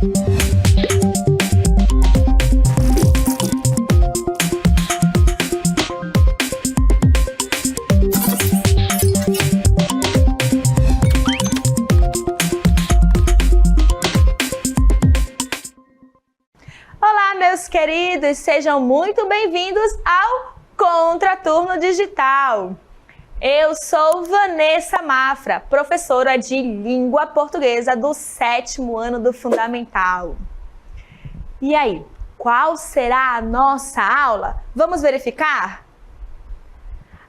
Olá, meus queridos, sejam muito bem-vindos ao Contraturno Digital. Eu sou Vanessa Mafra, professora de Língua Portuguesa do 7º ano do Fundamental. E aí, qual será a nossa aula? Vamos verificar?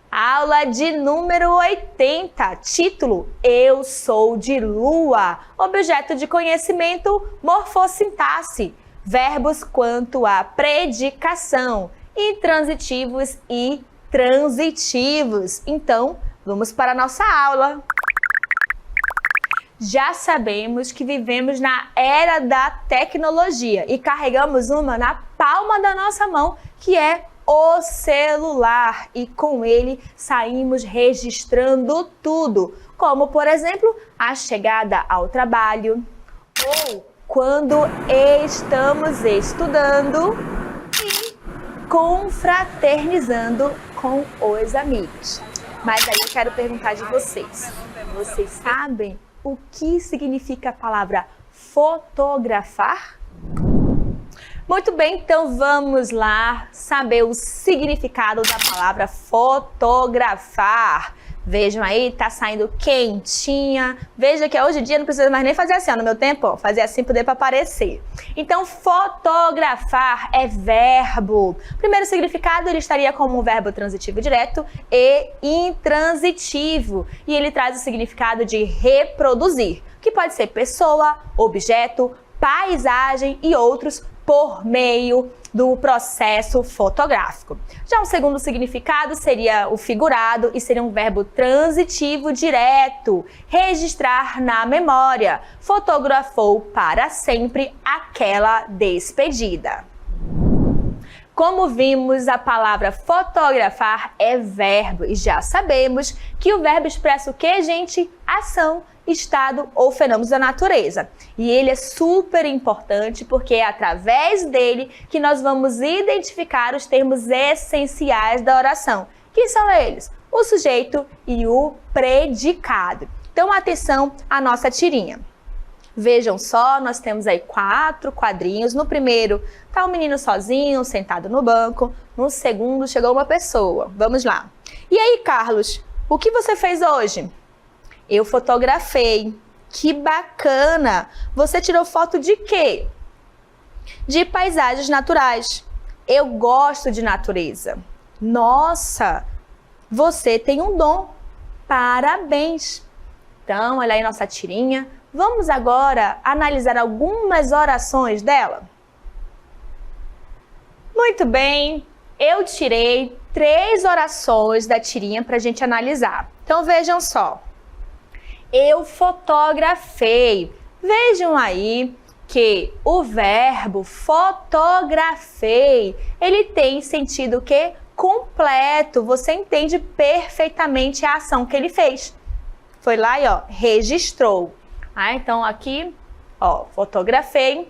Aula de número 80, título Eu sou de Lua, objeto de conhecimento, morfossintaxe, verbos quanto à predicação, intransitivos e transitivos. Então, vamos para a nossa aula. Já sabemos que vivemos na era da tecnologia e carregamos uma na palma da nossa mão, que é o celular. E com ele saímos registrando tudo, como, por exemplo, a chegada ao trabalho ou quando estamos estudando e confraternizando com os amigos. Mas aí eu quero perguntar de vocês. Vocês sabem o que significa a palavra fotografar? Muito bem, então vamos lá saber o significado da palavra fotografar. Vejam aí, tá saindo quentinha. Veja que hoje em dia não precisa mais nem fazer assim, ó, no meu tempo, ó, fazer assim poder para aparecer. Então, fotografar é verbo. Primeiro significado, ele estaria como um verbo transitivo direto e intransitivo. E ele traz o significado de reproduzir, que pode ser pessoa, objeto, paisagem e outros por meio do processo fotográfico. Já um segundo significado seria o figurado e seria um verbo transitivo direto, registrar na memória, fotografou para sempre aquela despedida. Como vimos, a palavra fotografar é verbo e já sabemos que o verbo expressa o que, gente? Ação, estado ou fenômenos da natureza. E ele é super importante porque é através dele que nós vamos identificar os termos essenciais da oração. Que são eles? O sujeito e o predicado. Então, atenção à nossa tirinha. Vejam só, nós temos aí 4 quadrinhos. No primeiro, tá um menino sozinho, sentado no banco. No segundo, chegou uma pessoa. Vamos lá. E aí, Carlos, o que você fez hoje? Eu fotografei. Que bacana! Você tirou foto de quê? De paisagens naturais. Eu gosto de natureza. Nossa, você tem um dom. Parabéns! Então, olha aí nossa tirinha. Vamos agora analisar algumas orações dela? Muito bem, eu tirei 3 orações da tirinha para a gente analisar. Então vejam só. Eu fotografei. Vejam aí que o verbo fotografei, ele tem sentido que completo. Você entende perfeitamente a ação que ele fez. Foi lá e ó, registrou. Então aqui, ó, fotografei.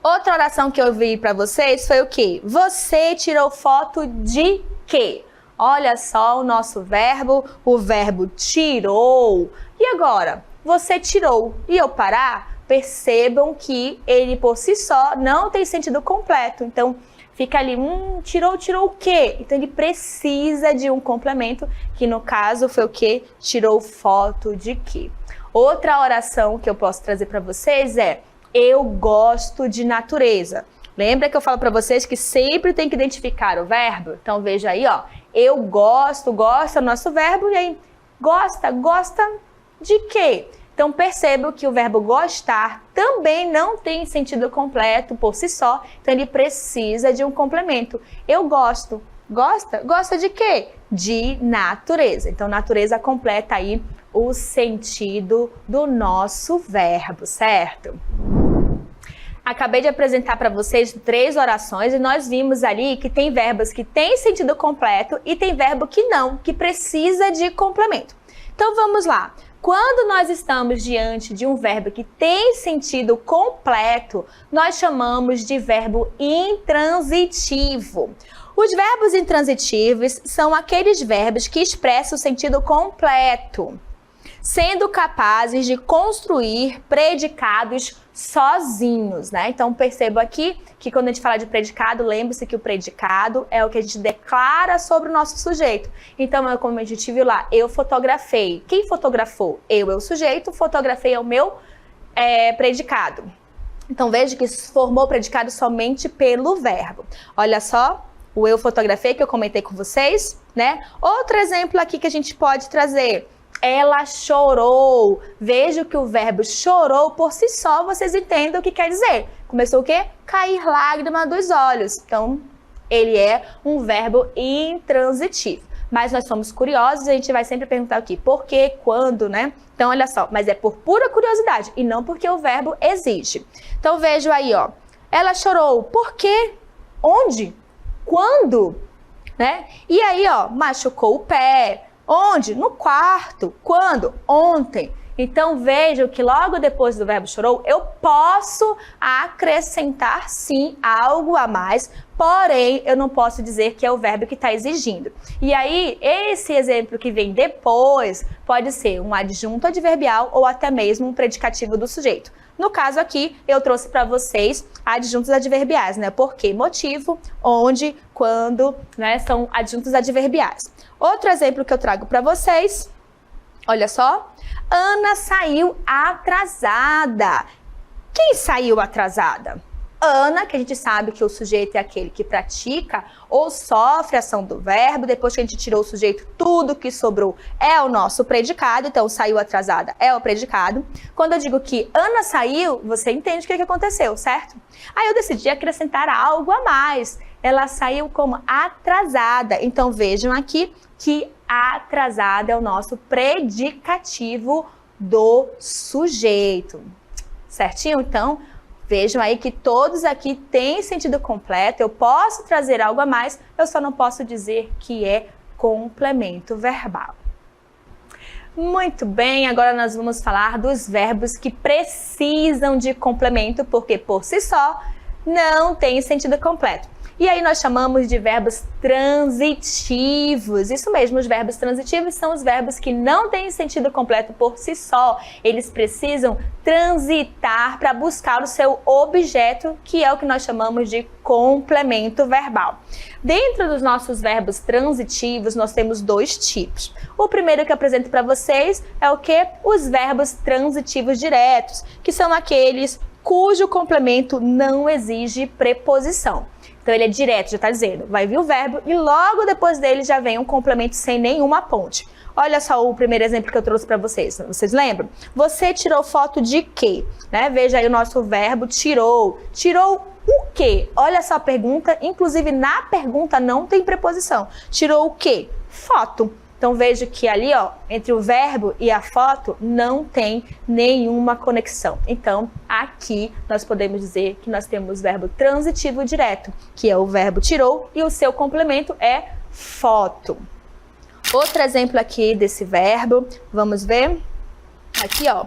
Outra oração que eu vi para vocês foi o quê? Você tirou foto de quê? Olha só o nosso verbo, o verbo tirou. E agora, você tirou e eu parar, percebam que ele por si só não tem sentido completo. Então, fica ali, tirou o quê? Então, ele precisa de um complemento, que no caso foi o quê? Tirou foto de quê? Outra oração que eu posso trazer para vocês é eu gosto de natureza. Lembra que eu falo para vocês que sempre tem que identificar o verbo? Então veja aí, ó, eu gosto, gosta é o nosso verbo e aí gosta de quê? Então perceba que o verbo gostar também não tem sentido completo por si só, então ele precisa de um complemento. Eu gosto. Gosta de quê? De natureza. Então natureza completa aí o sentido do nosso verbo, certo? Acabei de apresentar para vocês 3 orações e nós vimos ali que tem verbos que têm sentido completo e tem verbo que não, que precisa de complemento. Então vamos lá. Quando nós estamos diante de um verbo que tem sentido completo, nós chamamos de verbo intransitivo. Os verbos intransitivos são aqueles verbos que expressam o sentido completo, sendo capazes de construir predicados sozinhos, né? Então perceba aqui que quando a gente fala de predicado, lembre-se que o predicado é o que a gente declara sobre o nosso sujeito. Então, como a gente viu lá, eu fotografei. Quem fotografou? Eu é o sujeito, fotografei é o meu predicado. Então veja que formou predicado somente pelo verbo. Olha só, o eu fotografei que eu comentei com vocês, né? Outro exemplo aqui que a gente pode trazer. Ela chorou. Veja que o verbo chorou por si só, vocês entendem o que quer dizer. Começou o quê? Cair lágrima dos olhos. Então, ele é um verbo intransitivo. Mas nós somos curiosos e a gente vai sempre perguntar aqui por quê, quando, né? Então, olha só, mas é por pura curiosidade e não porque o verbo exige. Então, vejo aí, ó. Ela chorou. Por quê? Onde? Quando? Né? E aí, ó, machucou o pé. Onde? No quarto. Quando? Ontem. Então vejam que logo depois do verbo chorou, eu posso acrescentar sim algo a mais, porém eu não posso dizer que é o verbo que está exigindo. E aí, esse exemplo que vem depois pode ser um adjunto adverbial ou até mesmo um predicativo do sujeito. No caso aqui, eu trouxe para vocês adjuntos adverbiais, né? Por quê? Motivo, onde, quando, né? São adjuntos adverbiais. Outro exemplo que eu trago para vocês, olha só. Ana saiu atrasada. Quem saiu atrasada? Ana, que a gente sabe que o sujeito é aquele que pratica ou sofre a ação do verbo. Depois que a gente tirou o sujeito, tudo que sobrou é o nosso predicado. Então, saiu atrasada é o predicado. Quando eu digo que Ana saiu, você entende o que aconteceu, certo? Aí eu decidi acrescentar algo a mais. Ela saiu como atrasada. Então, vejam aqui que atrasada é o nosso predicativo do sujeito. Certinho? Então, vejam aí que todos aqui têm sentido completo. Eu posso trazer algo a mais, eu só não posso dizer que é complemento verbal. Muito bem, agora nós vamos falar dos verbos que precisam de complemento, porque por si só não tem sentido completo. E aí nós chamamos de verbos transitivos. Isso mesmo, os verbos transitivos são os verbos que não têm sentido completo por si só. Eles precisam transitar para buscar o seu objeto, que é o que nós chamamos de complemento verbal. Dentro dos nossos verbos transitivos, nós temos dois tipos. O primeiro que eu apresento para vocês é o quê? Os verbos transitivos diretos, que são aqueles cujo complemento não exige preposição. Então ele é direto, já está dizendo, vai vir o verbo e logo depois dele já vem um complemento sem nenhuma ponte. Olha só o primeiro exemplo que eu trouxe para vocês. Vocês lembram? Você tirou foto de quê? Né? Veja aí o nosso verbo tirou. Tirou o quê? Olha só a pergunta, inclusive na pergunta não tem preposição. Tirou o quê? Foto. Então veja que ali, ó, entre o verbo e a foto não tem nenhuma conexão. Então aqui nós podemos dizer que nós temos verbo transitivo direto, que é o verbo tirou e o seu complemento é foto. Outro exemplo aqui desse verbo, vamos ver? Aqui, ó,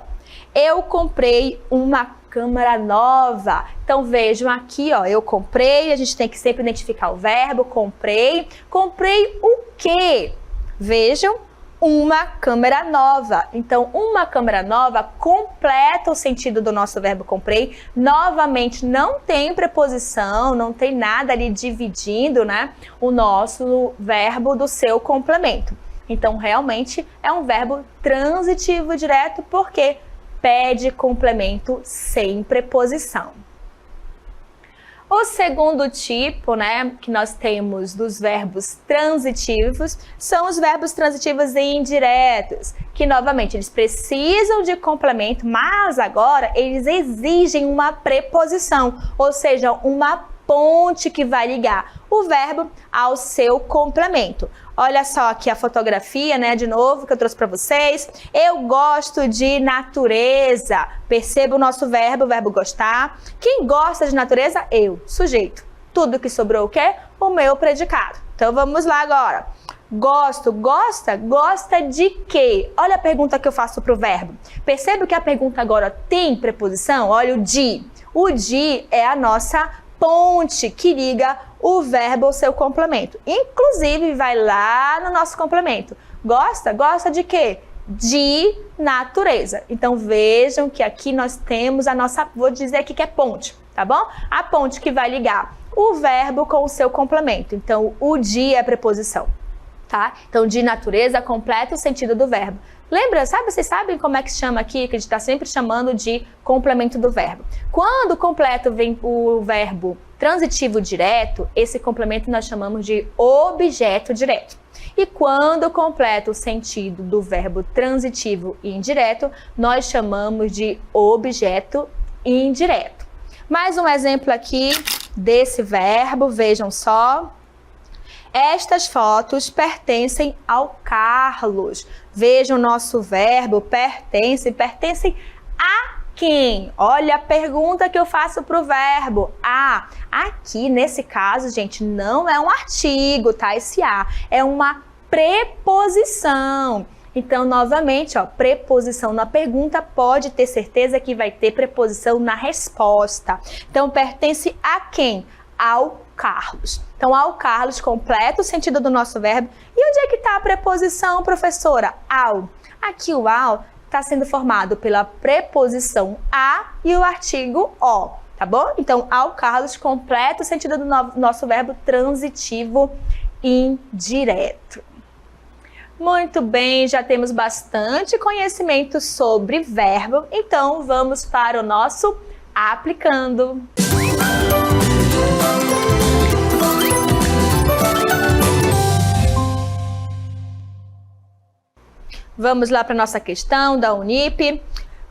eu comprei uma câmera nova. Então vejam aqui, ó, eu comprei, a gente tem que sempre identificar o verbo, comprei. Comprei o quê? Vejam, uma câmera nova. Então, uma câmera nova completa o sentido do nosso verbo comprei. Novamente, não tem preposição, não tem nada ali dividindo, né, o nosso verbo do seu complemento. Então, realmente, é um verbo transitivo direto porque pede complemento sem preposição. O segundo tipo, né, que nós temos dos verbos transitivos, são os verbos transitivos indiretos, que novamente eles precisam de complemento, mas agora eles exigem uma preposição, ou seja, uma ponte que vai ligar o verbo ao seu complemento. Olha só aqui a fotografia, né, de novo, que eu trouxe para vocês. Eu gosto de natureza. Perceba o nosso verbo, o verbo gostar. Quem gosta de natureza? Eu, sujeito. Tudo que sobrou o quê? O meu predicado. Então vamos lá agora. Gosto, gosta? Gosta de quê? Olha a pergunta que eu faço para o verbo. Percebe que a pergunta agora tem preposição? Olha o de. O de é a nossa ponte que liga o verbo ao seu complemento. Inclusive, vai lá no nosso complemento. Gosta? Gosta de quê? De natureza. Então, vejam que aqui nós temos a nossa, vou dizer aqui que é ponte, tá bom? A ponte que vai ligar o verbo com o seu complemento. Então, o de é preposição, tá? Então, de natureza completa o sentido do verbo. Lembra, vocês sabem como é que se chama aqui, que a gente está sempre chamando de complemento do verbo. Quando completo vem o verbo transitivo direto, esse complemento nós chamamos de objeto direto. E quando completa o sentido do verbo transitivo indireto, nós chamamos de objeto indireto. Mais um exemplo aqui desse verbo, vejam só. Estas fotos pertencem ao Carlos. Vejam o nosso verbo pertence a quem? Olha a pergunta que eu faço para o verbo. A. Aqui, nesse caso, gente, não é um artigo, tá? Esse a é uma preposição. Então, novamente, ó, preposição na pergunta, pode ter certeza que vai ter preposição na resposta. Então, pertence a quem? Ao Carlos. Então, ao Carlos completa o sentido do nosso verbo. E onde é que está a preposição, professora? Ao. Aqui o ao está sendo formado pela preposição a e o artigo o, tá bom? Então, ao Carlos completa o sentido do nosso verbo transitivo indireto. Muito bem, já temos bastante conhecimento sobre verbo, então vamos para o nosso aplicando. Vamos lá para a nossa questão da Unip.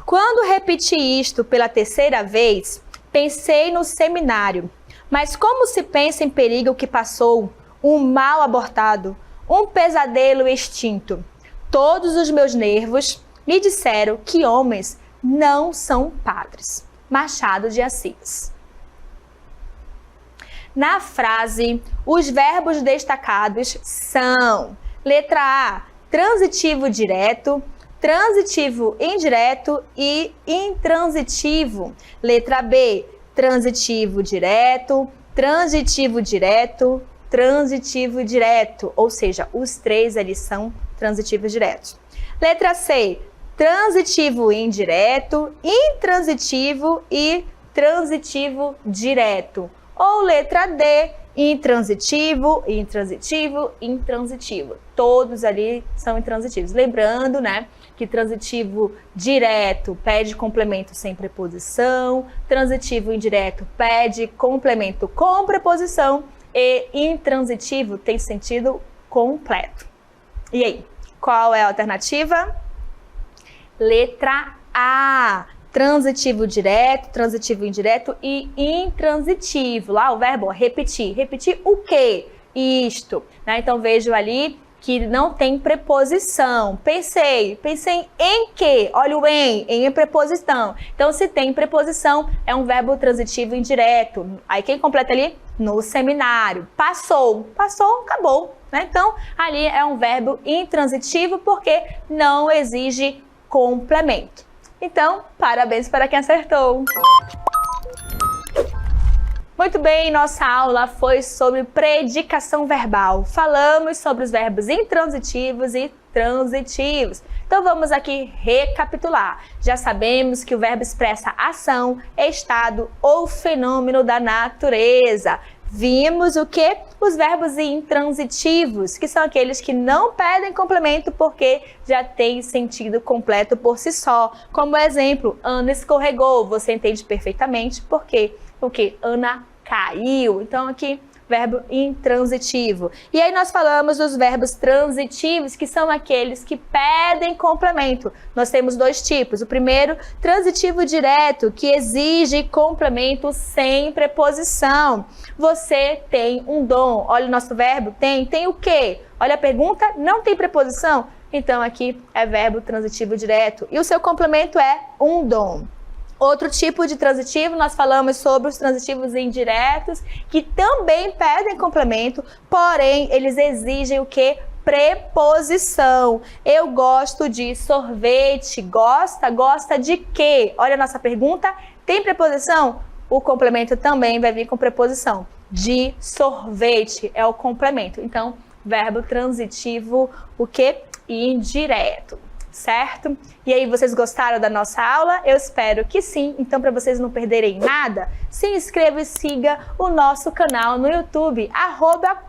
Quando repeti isto pela terceira vez, pensei no seminário. Mas como se pensa em perigo que passou, um mal abortado, um pesadelo extinto? Todos os meus nervos me disseram que homens não são padres. Machado de Assis. Na frase, os verbos destacados são: letra A, transitivo direto, transitivo indireto e intransitivo. Letra B, transitivo direto, transitivo direto, transitivo direto. Ou seja, os três ali são transitivos diretos. Letra C, transitivo indireto, intransitivo e transitivo direto. Ou letra D, intransitivo, intransitivo, intransitivo. Todos ali são intransitivos. Lembrando, né, que transitivo direto pede complemento sem preposição, transitivo indireto pede complemento com preposição e intransitivo tem sentido completo. E aí, qual é a alternativa? Letra A. Transitivo direto, transitivo indireto e intransitivo. Lá o verbo repetir. Repetir o quê? Isto. Né? Então vejo ali que não tem preposição. Pensei em quê? Olha o em é preposição. Então se tem preposição, é um verbo transitivo indireto. Aí quem completa ali? No seminário. Passou, acabou. Né? Então ali é um verbo intransitivo porque não exige complemento. Então, parabéns para quem acertou! Muito bem, nossa aula foi sobre predicação verbal. Falamos sobre os verbos intransitivos e transitivos. Então vamos aqui recapitular. Já sabemos que o verbo expressa ação, estado ou fenômeno da natureza. Vimos o que? Os verbos intransitivos, que são aqueles que não pedem complemento porque já tem sentido completo por si só. Como exemplo, Ana escorregou. Você entende perfeitamente porque Ana caiu. Então aqui, verbo intransitivo. E aí nós falamos dos verbos transitivos, que são aqueles que pedem complemento. Nós temos dois tipos. O primeiro, transitivo direto, que exige complemento sem preposição. Você tem um dom. Olha o nosso verbo, tem o quê? Olha a pergunta, não tem preposição? Então aqui é verbo transitivo direto. E o seu complemento é um dom. Outro tipo de transitivo, nós falamos sobre os transitivos indiretos, que também pedem complemento, porém eles exigem o quê? preposição. Eu gosto de sorvete. Gosta? Gosta de quê? Olha a nossa pergunta. Tem preposição? O complemento também vai vir com preposição. De sorvete é o complemento. Então, verbo transitivo, o quê? Indireto. Certo? E aí, vocês gostaram da nossa aula? Eu espero que sim. Então, para vocês não perderem nada, se inscreva e siga o nosso canal no YouTube,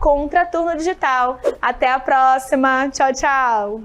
@Contraturno Digital. Até a próxima. Tchau, tchau!